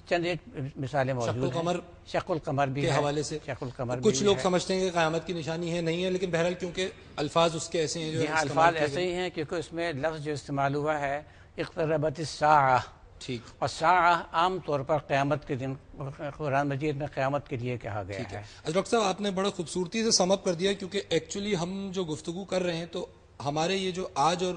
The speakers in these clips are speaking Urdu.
چند ایک مثالیں موجود ہیں. شق القمر بھی کے حوالے سے شق القمر کچھ لوگ سمجھتے ہیں کہ قیامت کی نشانی ہے نہیں ہے، لیکن بہرحال کیونکہ الفاظ اس کے ایسے ہیں جو الفاظ ایسے ہی ہیں کیونکہ اس میں لفظ جو استعمال ہوا ہے اقتربت الساعہ، ٹھیک، اور ساعہ عام طور پر قیامت کے دن قرآن مجید میں قیامت کے لیے کہا گیا ہے. ڈاکٹر صاحب آپ نے بڑا خوبصورتی سے سم اپ کر دیا، کیونکہ ایکچولی ہم جو گفتگو کر رہے ہیں تو ہمارے یہ جو آج اور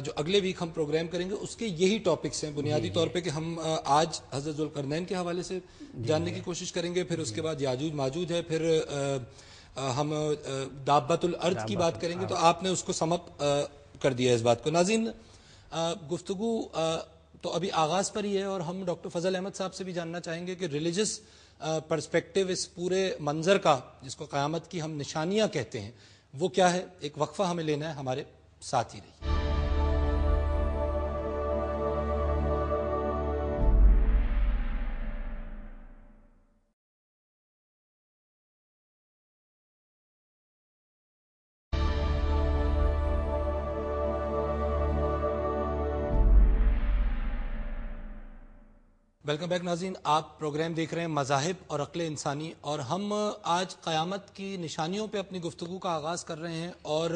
جو اگلے ویک ہم پروگرام کریں گے اس کے یہی ٹاپکس ہیں بنیادی طور پہ، کہ ہم آج حضرت ذوالقرنین کے حوالے سے جاننے کی کوشش کریں گے، پھر اس کے بعد یاجوج ماجوج ہے، پھر ہم دابۃ الارض کی بات کریں گے. تو آپ نے اس کو سم اپ کر دیا اس بات کو. ناظرین، گفتگو تو ابھی آغاز پر ہی ہے، اور ہم ڈاکٹر فضل احمد صاحب سے بھی جاننا چاہیں گے کہ ریلیجس پرسپیکٹیو اس پورے منظر کا، جس کو قیامت کی ہم نشانیاں کہتے ہیں، وہ کیا ہے. ایک وقفہ ہمیں لینا ہے، ہمارے ساتھ ہی رہیے. ویلکم بیک ناظرین، آپ پروگرام دیکھ رہے ہیں مذاہب اور عقل انسانی، اور ہم آج قیامت کی نشانیوں پہ اپنی گفتگو کا آغاز کر رہے ہیں. اور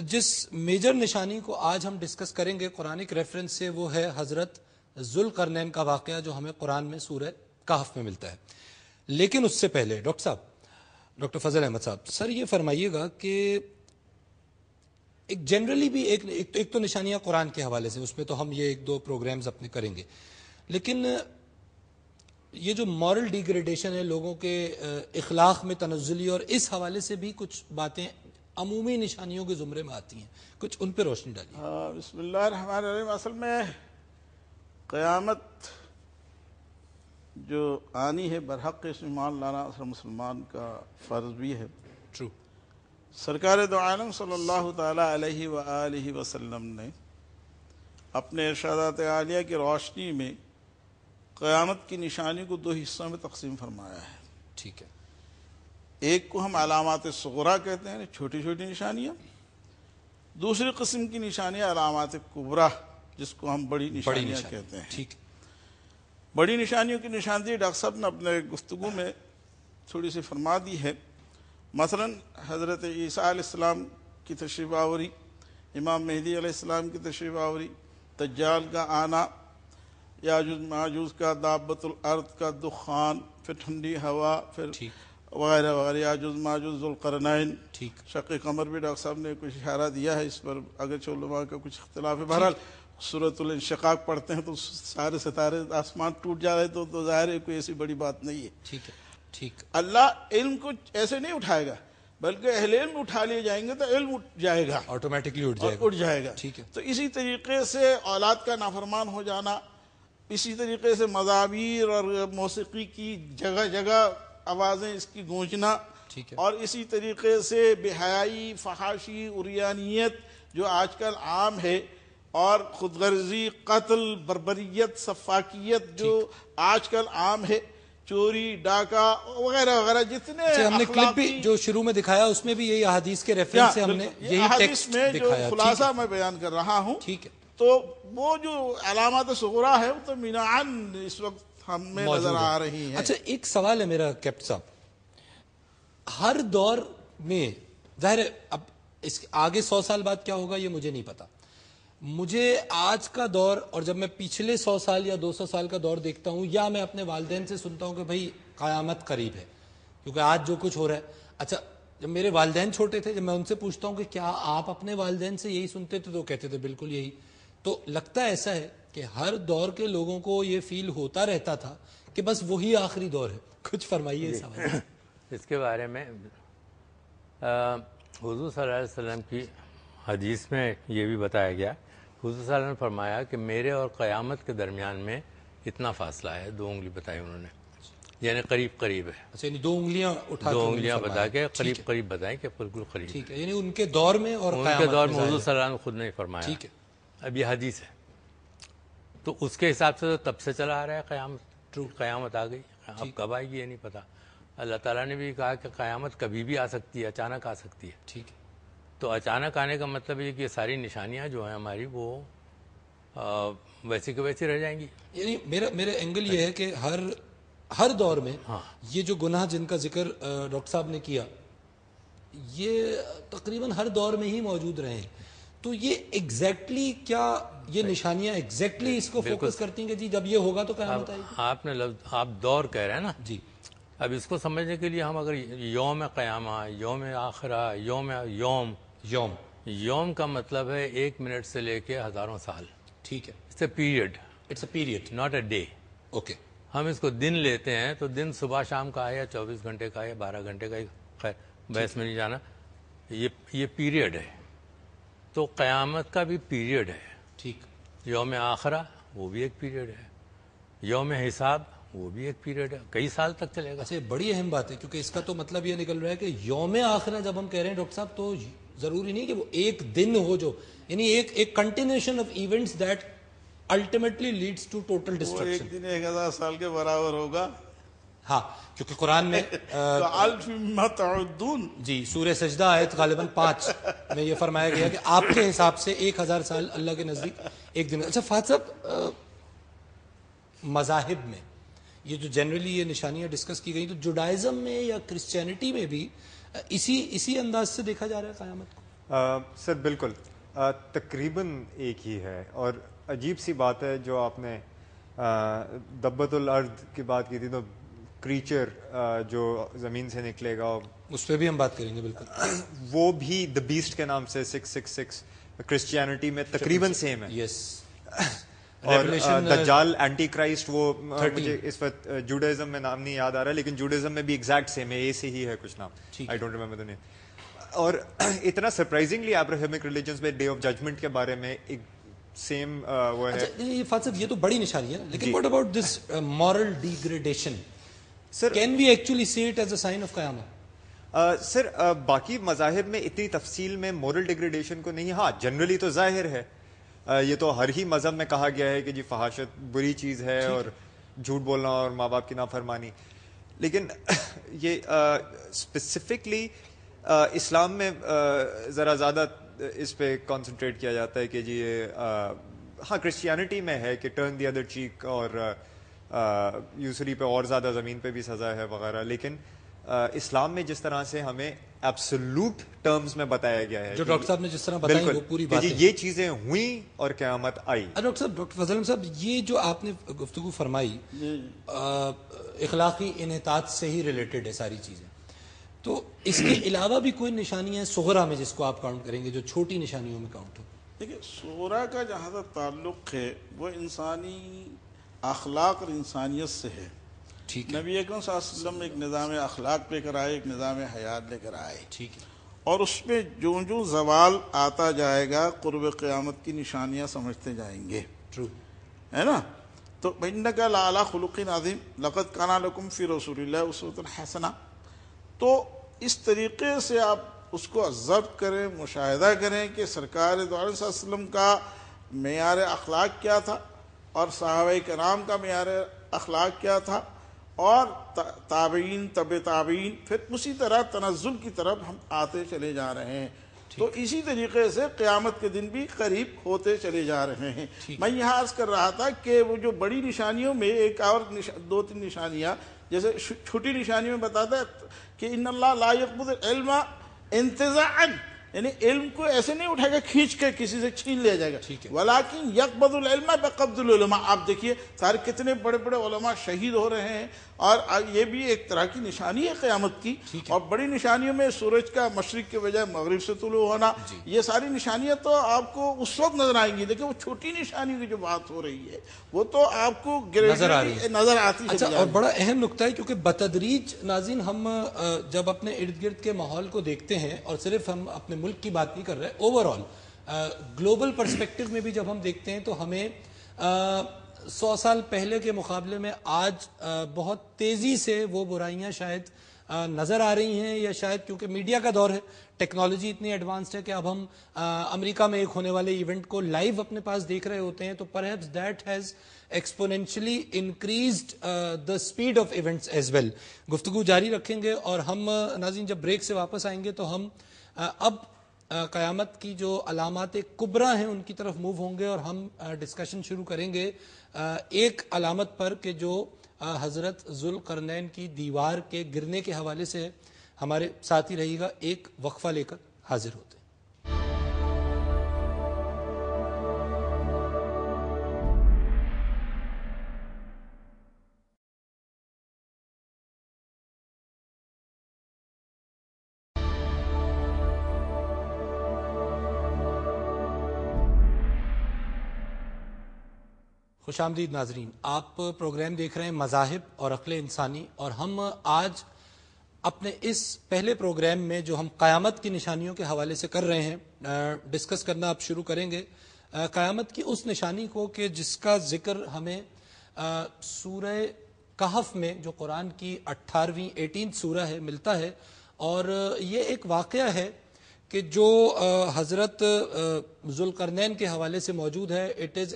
جس میجر نشانی کو آج ہم ڈسکس کریں گے قرآنک ریفرنس سے، وہ ہے حضرت ذوالقرنین کا واقعہ، جو ہمیں قرآن میں سورہ کہف میں ملتا ہے. لیکن اس سے پہلے ڈاکٹر فضل احمد صاحب، سر یہ فرمائیے گا کہ ایک جنرلی بھی ایک تو نشانیاں قرآن کے حوالے سے، اس میں تو ہم یہ ایک دو پروگرامز اپنے کریں گے، لیکن یہ جو مورل ڈیگریڈیشن ہے، لوگوں کے اخلاق میں تنزلی، اور اس حوالے سے بھی کچھ باتیں عمومی نشانیوں کے زمرے میں آتی ہیں، کچھ ان پہ روشنی ڈالیے. بسم اللہ الرحمن الرحیم. اصل میں قیامت جو آنی ہے برحق اس ایمان لانا اصل مسلمان کا فرض بھی ہے. ٹرو. سرکار دو عالم صلی اللہ تعالی علیہ وآلہ وسلم نے اپنے ارشادات عالیہ کی روشنی میں قیامت کی نشانی کو دو حصوں میں تقسیم فرمایا ہے. ٹھیک ہے. ایک کو ہم علامات صغریٰ کہتے ہیں، چھوٹی چھوٹی نشانیاں. دوسری قسم کی نشانیاں علامات کبریٰ، جس کو ہم بڑی نشانیاں کہتے ہیں. ٹھیک. بڑی نشانیوں کی نشاندہی ڈاکٹر صاحب نے اپنے گفتگو میں تھوڑی سی فرما دی ہے. مثلا حضرت عیسیٰ علیہ السلام کی تشریف آوری، امام مہدی علیہ السلام کی تشریف آوری، دجال کا آنا، یاجوج ماجوج کا، دابۃ الارض کا دخان، پھر ٹھنڈی ہوا، پھر وغیرہ وغیرہ، یاجوج ماجوج، ذوالقرنین، شق قمر بھی ڈاکٹر صاحب نے کچھ اشارہ دیا ہے اس پر، اگرچہ علماء کا کچھ اختلاف ہے. بہرحال سورۃ الانشقاق پڑھتے ہیں تو سارے ستارے آسمان ٹوٹ جا رہے تو ظاہر ہے کوئی ایسی بڑی بات نہیں ہے. ٹھیک ہے. ٹھیک. اللہ علم کو ایسے نہیں اٹھائے گا، بلکہ اہل علم اٹھا لیے جائیں گے تو علم اٹھ جائے گا، آٹومیٹکلی اٹھ جائے گا. ٹھیک ہے. تو اسی طریقے سے اولاد کا نافرمان ہو جانا، اسی طریقے سے مزامیر اور موسیقی کی جگہ جگہ آوازیں اس کی گونجنا، اور اسی طریقے سے بے حیائی، فحاشی، عریانیت جو آج کل عام ہے، اور خود غرضی، قتل، بربریت، سفاکیت جو آج کل عام ہے، چوری، ڈاکہ وغیرہ وغیرہ، جتنے ہم نے کلپ بھی جو شروع میں دکھایا اس میں بھی یہی احادیث کے ریفرنس سے ہم نے یہی ٹیکسٹ میں جو دکھایا. خلاصہ میں بیان کر رہا ہوں. ٹھیک ہے. تو وہ جو علامات صغریٰ ہے وہ تو مینعاً اس وقت ہم میں نظر آ رہی ہیں. اچھا، ایک سوال ہے میرا کیپٹن صاحب، ہر دور میں ظاہر ہے اب اس آگے 100 سال بعد کیا ہوگا یہ مجھے نہیں پتا، مجھے آج کا دور، اور جب میں پچھلے 100 سال یا 200 سال کا دور دیکھتا ہوں، یا میں اپنے والدین سے سنتا ہوں کہ بھائی قیامت قریب ہے، کیونکہ آج جو کچھ ہو رہا ہے. اچھا، جب میرے والدین چھوٹے تھے، جب میں ان سے پوچھتا ہوں کہ کیا آپ اپنے والدین سے یہی سنتے تھے، تو کہتے تھے بالکل یہی. تو لگتا ایسا ہے کہ ہر دور کے لوگوں کو یہ فیل ہوتا رہتا تھا کہ بس وہی آخری دور ہے. کچھ فرمائیے اس حوالے سے. اس کے بارے میں حضور صلی اللہ علیہ وسلم کی حدیث میں یہ بھی بتایا گیا، حضور صلی اللہ علیہ وسلم نے فرمایا کہ میرے اور قیامت کے درمیان میں اتنا فاصلہ ہے، 2 انگلی بتائی انہوں نے، یعنی قریب قریب ہے. اچھا، یعنی 2 انگلیاں اٹھا 2 انگلیاں بتا کے قریب قریب بتائیں کہ بالکل قریب. ٹھیک ہے. یعنی ان کے دور میں اور ان کے دور میں حضور صلی اللہ علیہ وسلم خود نے فرمایا. ٹھیک ہے. اب یہ حدیث ہے تو اس کے حساب سے تو تب سے چلا آ رہا ہے قیامت. قیامت آ گئی، اب کب آئے گی یہ نہیں پتا. اللہ تعالیٰ نے بھی کہا کہ قیامت کبھی بھی آ سکتی ہے، اچانک آ سکتی ہے. ٹھیک ہے. تو اچانک آنے کا مطلب یہ کہ یہ ساری نشانیاں جو ہیں ہماری وہ ویسی کے ویسی رہ جائیں گی. یعنی میرا اینگل یہ ہے کہ ہر دور میں یہ جو گناہ جن کا ذکر ڈاکٹر صاحب نے کیا یہ تقریباً ہر دور میں ہی موجود رہے ہیں. تو یہ ایگزیکٹلی کیا یہ نشانیاں ایگزیکٹلی اس کو فوکس کرتی ہیں کہ جی جب یہ ہوگا تو قیامت آئے گی؟ آپ دور کہہ رہے ہیں نا جی. اب اس کو سمجھنے کے لیے ہم اگر یوم قیامہ، یوم آخرہ، یوم کا مطلب ہے 1 منٹ سے لے کے ہزاروں سال. ٹھیک ہے. It's a period, it's a period, not a day. Okay. ہم اس کو دن لیتے ہیں تو دن صبح شام کا ہے یا 24 گھنٹے کا ہے یا 12 گھنٹے کا ہے. خیر بحث میں نہیں جانا. یہ پیریڈ ہے. تو قیامت کا بھی پیریڈ ہے. ٹھیک. یوم آخرہ وہ بھی ایک پیریڈ ہے، یوم حساب وہ بھی ایک پیریڈ ہے، کئی سال تک چلے گا. اچھا بڑی اہم بات ہے کیونکہ اس کا تو مطلب یہ نکل رہا ہے کہ یوم آخرہ جب ہم کہہ رہے ہیں ڈاکٹر صاحب تو ضروری نہیں کہ وہ ایک دن ہو، جو یعنی ایک continuation of events that ultimately leads to total destruction. ایک دن 1000 سال کے برابر ہوگا. ہاں کیونکہ قرآن میں جی سورہ سجدہ آیت غالباً 5 میں یہ فرمایا گیا کہ آپ کے حساب سے 1000 سال اللہ کے نزدیک ایک دن. اچھا فہد صاحب، مذاہب میں یہ جو جنرلی یہ نشانیاں ڈسکس کی گئی تو جوڈائزم میں یا کرسچینٹی میں بھی اسی انداز سے دیکھا جا رہا ہے قیامت کو؟ سر بالکل تقریباً ایک ہی ہے. اور عجیب سی بات ہے جو آپ نے دبت الارض کی بات کی تھی، تو کریچر جو زمین سے نکلے گا اس پہ بھی ہم بات کریں گے بالکل. وہ بھی دا بیسٹ کے نام سے 666 کرسچینٹی میں تقریباً سیم ہے. یس. اور دجال اینٹی کرائسٹ وہ مجھے اس وقت جوڈائزم میں نام نہیں یاد آ رہا ہے، لیکن جوڈائزم میں بھی ایگزیکٹ سیم ہے، اے سے ہی ہے کچھ نام، آئی ڈونٹ ریمبر دی نیم. اور اتنا سرپرائزنگلی ابراہیمک ریلیجنز میں ڈے آف ججمنٹ کے بارے میں ایک سیم وہ ہے. یہ تو بڑی نشانی ہے، لیکن what about this moral degradation? Sir can we actually see it as a sign of قیامت؟ سر باقی مذاہب میں اتنی تفصیل میں مورل ڈیگریڈیشن کو نہیں. ہاں جنرلی تو ظاہر ہے، یہ تو ہر ہی مذہب میں کہا گیا ہے کہ جی فحاشت بری چیز ہے اور جھوٹ بولنا اور ماں باپ کی نافرمانی. لیکن یہ اسپیسیفکلی اسلام میں ذرا زیادہ اس پہ کانسنٹریٹ کیا جاتا ہے کہ جی ہاں کرسچینٹی میں ہے کہ ٹرن دی ادر چیک، اور یوسری پہ اور زیادہ زمین پہ بھی سزا ہے وغیرہ. لیکن اسلام میں جس طرح سے ہمیں ایبسولوٹ ٹرمز میں بتایا گیا ہے، جو ڈاکٹر صاحب نے جس طرح بتائی وہ پوری بات ہے، یہ چیزیں ہوئیں اور قیامت آئی. ڈاکٹر صاحب، ڈاکٹر فضل صاحب، یہ جو آپ نے گفتگو فرمائی اخلاقی انحطاط سے ہی ریلیٹڈ ہے ساری چیزیں، تو اس کے علاوہ بھی کوئی نشانیاں صغرا میں جس کو آپ کاؤنٹ کریں گے جو چھوٹی نشانیوں میں کاؤنٹ ہو؟ دیکھیے صغرا کا جہاں تک تعلق ہے وہ انسانی اخلاق اور انسانیت سے ہے. ٹھیک ہے. نبی اکرم صلی اللہ علیہ وسلم ایک نظام اخلاق لے کر آئے، ایک نظام حیات لے کر آئے. ٹھیک ہے. اور اس میں جو زوال آتا جائے گا قرب قیامت کی نشانیاں سمجھتے جائیں گے. ٹرو ہے نا. تو انک لعلی خلق عظیم لقد کان لکم فی رسول اللہ اسوۃ حسنہ. تو اس طریقے سے آپ اس کو ضبط کریں، مشاہدہ کریں کہ سرکار دو عالم صلی اللہ علیہ وسلم کا معیار اخلاق کیا تھا اور صحابہ کرام کا معیار اخلاق کیا تھا، اور تابعین طب تابعین، پھر اسی طرح تنزل کی طرف ہم آتے چلے جا رہے ہیں. تو اسی طریقے سے قیامت کے دن بھی قریب ہوتے چلے جا رہے ہیں. میں یہاں عرض کر رہا تھا کہ وہ جو بڑی نشانیوں میں ایک اور 2-3 نشانیاں، جیسے چھوٹی نشانیوں میں بتاتا ہے کہ ان اللہ لا یقبض العلم انتزاعا، یعنی علم کو ایسے نہیں اٹھائے گا کھینچ کے کسی سے چھین لیا جائے گا، ولیکن یقبض العلم بقبض العلماء. آپ دیکھیے سارے کتنے بڑے بڑے علماء شہید ہو رہے ہیں، اور یہ بھی ایک طرح کی نشانی ہے قیامت کی. اور بڑی نشانیوں میں سورج کا مشرق کے بجائے مغرب سے طلوع ہونا، یہ ساری نشانیاں تو آپ کو اس وقت نظر آئیں گی. دیکھیں وہ چھوٹی نشانیوں کی جو بات ہو رہی ہے وہ تو آپ کو نظر آتی ہے. اچھا، اور بڑا اہم نقطہ ہے کیونکہ بتدریج ناظرین ہم جب اپنے ارد گرد کے ماحول کو دیکھتے ہیں، اور صرف ہم اپنے ملک کی بات نہیں کر رہے، اوور آل گلوبل پرسپیکٹو میں بھی جب ہم دیکھتے ہیں تو ہمیں 100 سال پہلے کے مقابلے میں آج بہت تیزی سے وہ برائیاں شاید نظر آ رہی ہیں، یا شاید کیونکہ میڈیا کا دور ہے، ٹیکنالوجی اتنی ایڈوانسڈ ہے کہ اب ہم امریکہ میں ایک ہونے والے ایونٹ کو لائیو اپنے پاس دیکھ رہے ہوتے ہیں. تو perhaps that has exponentially increased the speed of events as well. گفتگو جاری رکھیں گے، اور ہم ناظرین جب بریک سے واپس آئیں گے تو ہم اب قیامت کی جو علامات کبریٰ ہیں ان کی طرف موو ہوں گے اور ہم ڈسکشن شروع کریں گے ایک علامت پر کہ جو حضرت ذوالقرنین کی دیوار کے گرنے کے حوالے سے ہمارے ساتھ ہی رہے گا. ایک وقفہ لے کر حاضر ہوتے ہیں. خوش آمدید ناظرین، آپ پروگرام دیکھ رہے ہیں مذاہب اور عقل انسانی، اور ہم آج اپنے اس پہلے پروگرام میں جو ہم قیامت کی نشانیوں کے حوالے سے کر رہے ہیں ڈسکس کرنا اب شروع کریں گے قیامت کی اس نشانی کو کہ جس کا ذکر ہمیں سورہ کہف میں جو قرآن کی 18 سورہ ہے ملتا ہے، اور یہ ایک واقعہ ہے کہ جو حضرت ذوالقرنین کے حوالے سے موجود ہے. اٹ از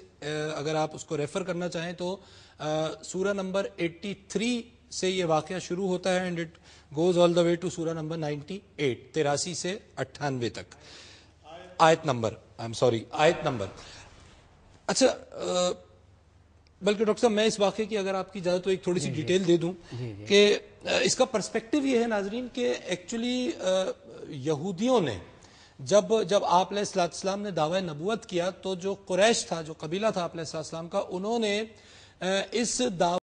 اگر آپ اس کو ریفر کرنا چاہیں تو سورہ نمبر 83 سے یہ واقعہ شروع ہوتا ہے and it goes all the way to سورہ نمبر 98 83 سے 98 تک. آیت نمبر اچھا، بلکہ ڈاکٹر صاحب میں اس واقعے کی اگر آپ کی اجازت تو ایک تھوڑی سی ڈیٹیل دے دوں کہ اس کا پرسپیکٹو یہ ہے ناظرین کہ ایکچولی یہودیوں نے جب آپ علیہ السلام نے دعوی نبوت کیا تو جو قریش تھا، جو قبیلہ تھا آپ علیہ السلام کا، انہوں نے اس دعوی